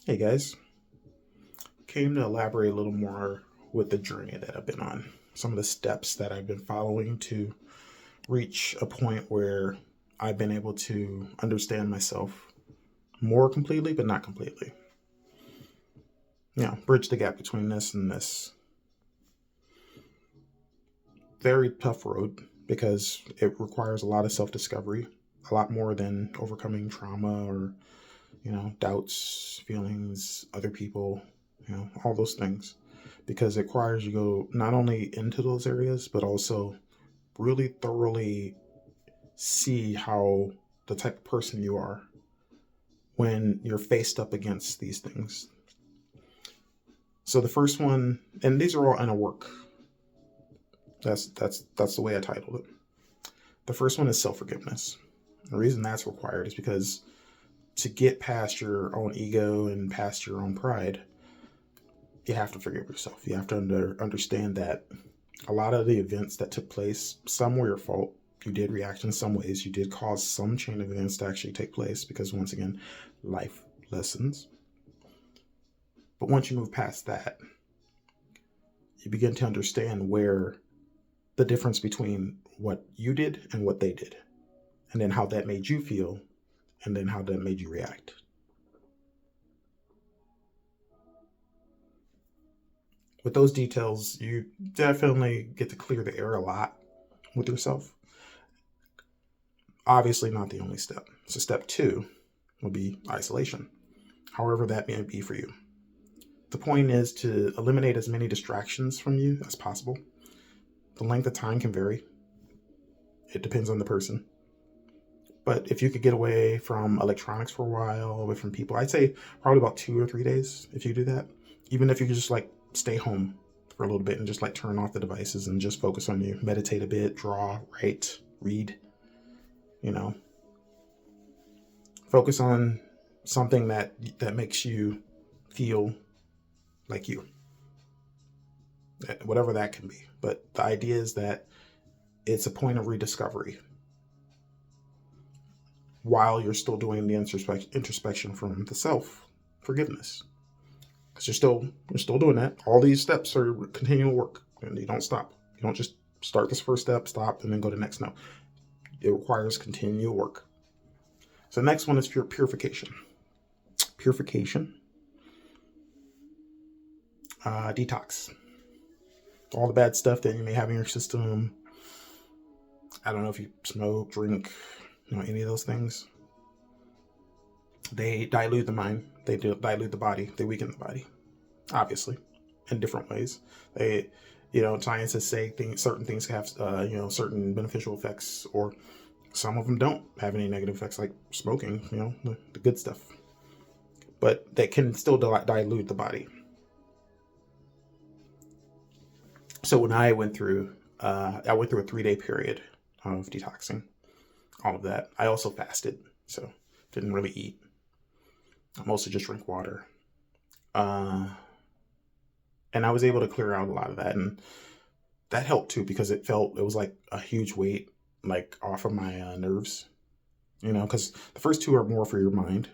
Hey guys, came to elaborate a little more with the journey that I've been on. Some of the steps that I've been following to reach a point where I've been able to understand myself more completely, but not completely. Bridge the gap between this and this. Very tough road because it requires a lot of self discovery, a lot more than overcoming trauma or, doubts, feelings, other people, all those things. Because it requires you go not only into those areas, but also really thoroughly see how the type of person you are when you're faced up against these things. So the first one, and these are all inner work. That's the way I titled it. The first one is self forgiveness. The reason that's required is because to get past your own ego and past your own pride, you have to forgive yourself. You have to understand that a lot of the events that took place, some were your fault. You did react in some ways. You did cause some chain of events to actually take place because, once again, life lessons. But once you move past that, you begin to understand where the difference between what you did and what they did, and then how that made you feel, and then how that made you react. With those details, you definitely get to clear the air a lot with yourself. Obviously, not the only step. So, step two will be isolation, however that may be for you. The point is to eliminate as many distractions from you as possible. The length of time can vary, it depends on the person. But if you could get away from electronics for a while, away from people, I'd say probably about 2 or 3 days if you do that. Even if you could just like stay home for a little bit and just like turn off the devices and just focus on you, meditate a bit, draw, write, read, you know, focus on something that makes you feel like you, whatever that can be. But the idea is that it's a point of rediscovery while you're still doing the introspection from the self forgiveness, because you're still doing that. All these steps are continual work, and you don't stop. You don't just start this first step, stop, and then go to the next. No, it requires continual work. So the next one is purification. Purification, detox. All the bad stuff that you may have in your system. I don't know if you smoke, drink, any of those things. They dilute the mind. They dilute the body. They weaken the body, obviously, in different ways. They, scientists say certain things have, certain beneficial effects, or some of them don't have any negative effects, like smoking, the good stuff. But they can still dilute the body. So when I went through a 3-day period of detoxing, all of that. I also fasted, so didn't really eat. I mostly just drink water. And I was able to clear out a lot of that, and that helped too because it was like a huge weight like off of my nerves, because the first two are more for your mind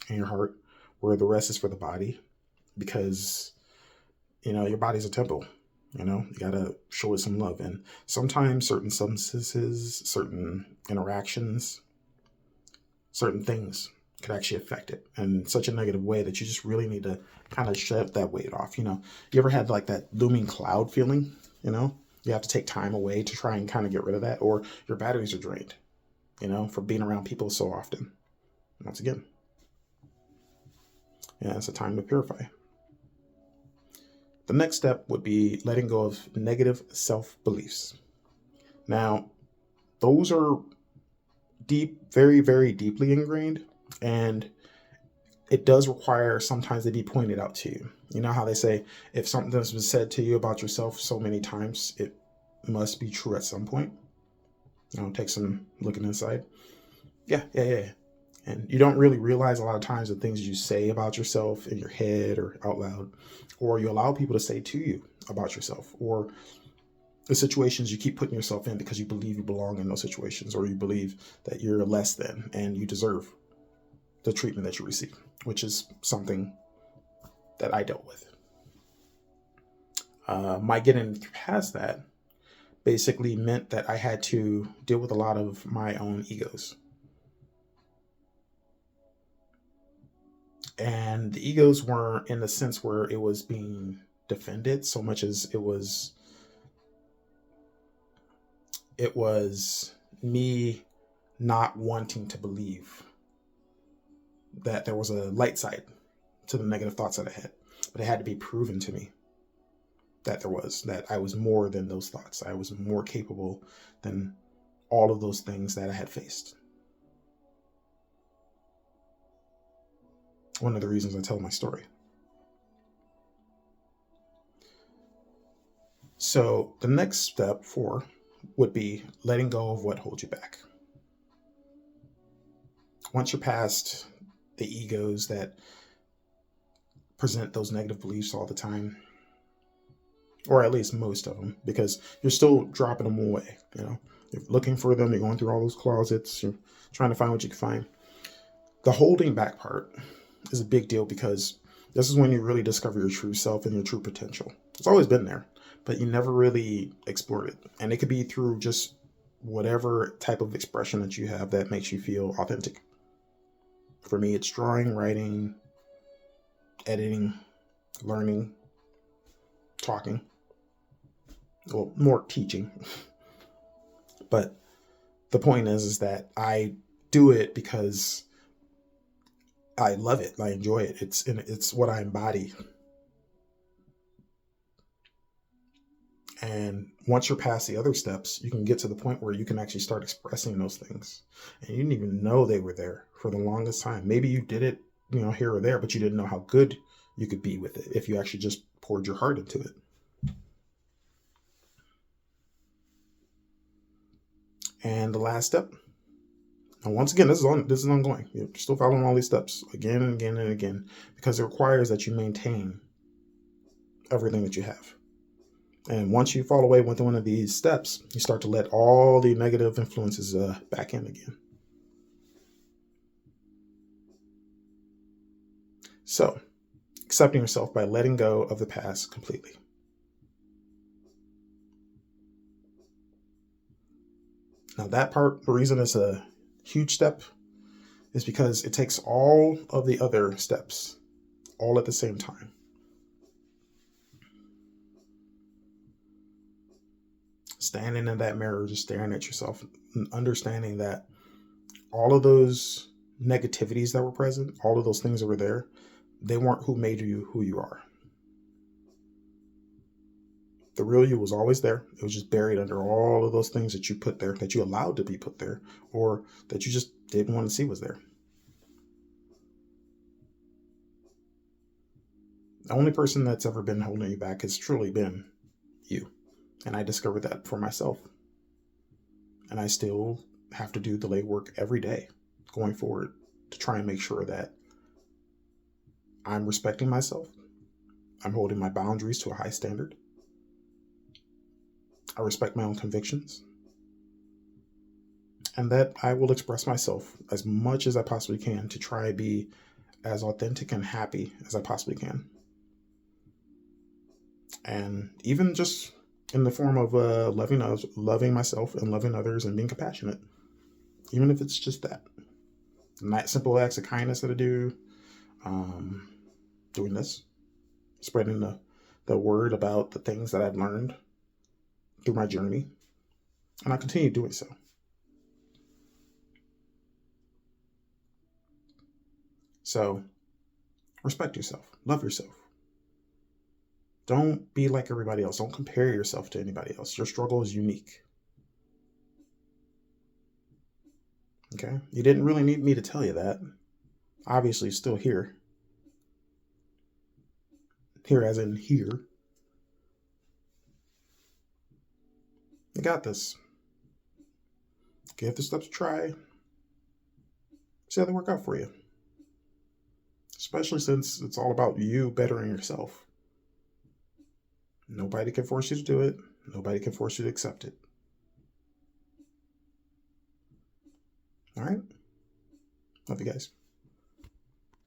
and your heart, where the rest is for the body, because your body's a temple. You gotta show it some love, and sometimes certain substances, certain interactions, certain things could actually affect it in such a negative way that you just really need to kind of shut that weight off. You ever had like that looming cloud feeling? You have to take time away to try and kind of get rid of that, or your batteries are drained, for being around people so often. Once again, it's a time to purify. The next step would be letting go of negative self-beliefs. Now, those are deep, very, very deeply ingrained, and it does require sometimes to be pointed out to you. You know how they say, if something has been said to you about yourself so many times, it must be true at some point. Take some looking inside. Yeah. And you don't really realize a lot of times the things you say about yourself in your head or out loud, or you allow people to say to you about yourself, or the situations you keep putting yourself in because you believe you belong in those situations, or you believe that you're less than and you deserve the treatment that you receive. which is something that I dealt with. My getting past that basically meant that I had to deal with a lot of my own egos. And the egos weren't in the sense where it was being defended so much as it was me not wanting to believe that there was a light side to the negative thoughts that I had. But it had to be proven to me that that I was more than those thoughts. I was more capable than all of those things that I had faced. One of the reasons I tell my story. So the next step 4 would be letting go of what holds you back. Once you're past the egos that present those negative beliefs all the time, or at least most of them, because you're still dropping them away. You're looking for them, you're going through all those closets, you're trying to find what you can find. The holding back part is a big deal, because this is when you really discover your true self and your true potential. It's always been there, but you never really explored it. And it could be through just whatever type of expression that you have that makes you feel authentic. For me, it's drawing, writing, editing, learning, talking. Well, more teaching. But the point is that I do it because I love it. I enjoy it. It's what I embody. And once you're past the other steps, you can get to the point where you can actually start expressing those things. And you didn't even know they were there for the longest time. Maybe you did it, here or there, but you didn't know how good you could be with it if you actually just poured your heart into it. And the last step. And once again, this is ongoing. You're still following all these steps again and again and again, because it requires that you maintain everything that you have. And once you fall away with one of these steps, you start to let all the negative influences back in again. So, accepting yourself by letting go of the past completely. Now, that part, the reason it's a huge step is because it takes all of the other steps all at the same time. Standing in that mirror, just staring at yourself, and understanding that all of those negativities that were present, all of those things that were there, they weren't who made you who you are. The real you was always there. It was just buried under all of those things that you put there, that you allowed to be put there, or that you just didn't want to see was there. The only person that's ever been holding you back has truly been you. And I discovered that for myself. And I still have to do the legwork every day going forward to try and make sure that I'm respecting myself. I'm holding my boundaries to a high standard. I respect my own convictions. And that I will express myself as much as I possibly can to try and be as authentic and happy as I possibly can. And even just in the form of loving myself and loving others and being compassionate. Even if it's just that. Simple acts of kindness that I do. Doing this. Spreading the word about the things that I've learned through my journey. And I continue doing so. So, respect yourself. Love yourself. Don't be like everybody else. Don't compare yourself to anybody else. Your struggle is unique. Okay? You didn't really need me to tell you that. Obviously, still here. Here as in here. You got this. Give the steps a try. See how they work out for you. Especially since it's all about you bettering yourself. Nobody can force you to do it. Nobody can force you to accept it. All right? Love you guys.